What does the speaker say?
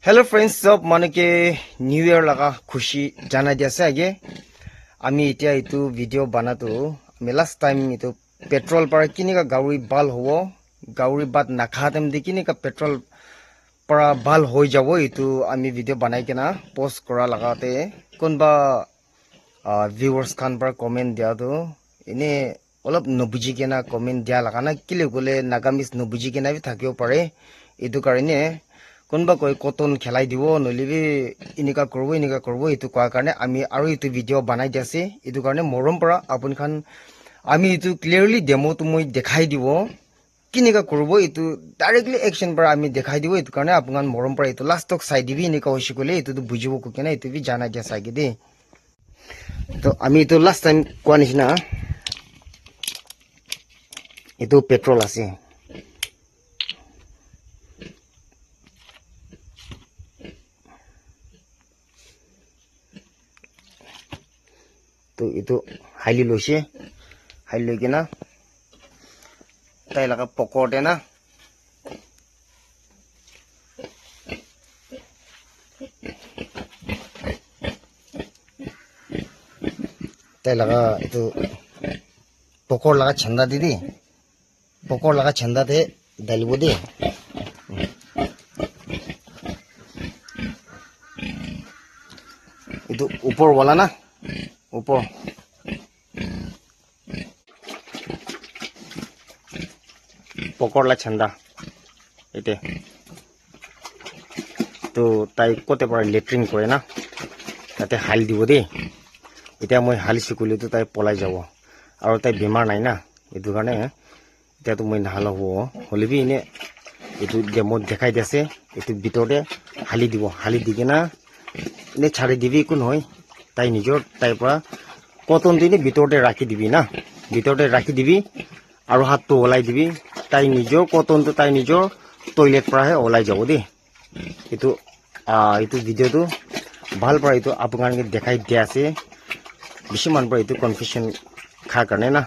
hello friends सब माने के new year लगा खुशी जाना दिया आगे आमी इतिया इतु वीडियो बना तो आमी लास्ट टाइम इतु पेट्रोल पर किनी का गाड़ी बाल हो गाड़ी बात नाखातेम दि किनी का पेट्रोल पर बाल हो जावो इतु आमी वीडियो बनाई के ना पोस्ट करा लगाते कोनबा व्यूअर्स खान पर कमेंट दिया तो इने অলপ নবুজি কেনা কমেন্ট দিয়া লাগা না কিলে গলে নাগামিস নবুজি কেনা বি থাকিও পারে ইদু কারণে কোনবা কই কটন খেলাই দিব নলিবি ইনিকা করব ইতু কোৱা কাৰণে আমি আৰু ইতু ভিডিও বনাই দিছে ইতু কাৰণে মৰম পৰা আপুনি খান আমি ইতু ক্লিয়াৰলি ডেমো তো মই দেখাই দিব কিনিকা কৰব ইতু ডাইৰেক্টলি অ্যাকশন পৰা আমি দেখাই দিব ইতু কাৰণে আপোনান মৰম পৰা ইতু লাষ্ট তক চাই দিবি ইনিকা হৈছি কলে ইতু তো বুজিব কেনে ইতু বি জানাই দিয়া চাগে দে তো আমি ইতু লাষ্ট টাইম কোৱা নিচিনা itu petrol আছে তো itu হাইলি লৈছে হাইলি লৈ কিনা তাই লাগা পকৰতে না তাই লাগা itu পকর লাগা ছন্দা দিদি पकोड़ लगा छंदा थे डालिबो दे itu ऊपर वाला ना ऊपर पकोड़ ला छंदा इते तो ताई कोते पर लेट्रिन करे ना ताते हाल दिबो दे इते মই हाल सिकुले तो ताई पলাই যাব আৰু তাই বেমাৰ নাই না এটো কাৰণে এতিয়া তো মই নাহালা হলে বি এনে এইটো ডেমো দেখাই দিছে এইটো ভিতৰতে হালি দিব হালি দি কিনা এনে ছাড়ি দিবি একো নহয় তাই নিজৰ তাইৰ পৰা কটন দিনে ভিতৰতে ৰাখি দিবি না ভিতৰতে ৰাখি দিবি আৰু হাতটো ওলাই দিবি তাই নিজৰ কটনটো তাই নিজৰ টয়লেট পৰাহে ওলাই যাব দেই এইটো এইটো ভিডিওটো ভাল পৰা এইটো আপোনালোকে দেখাই দিয়া আছে বেছি মান পৰা এইটো কনফিউজন খা কাৰণে না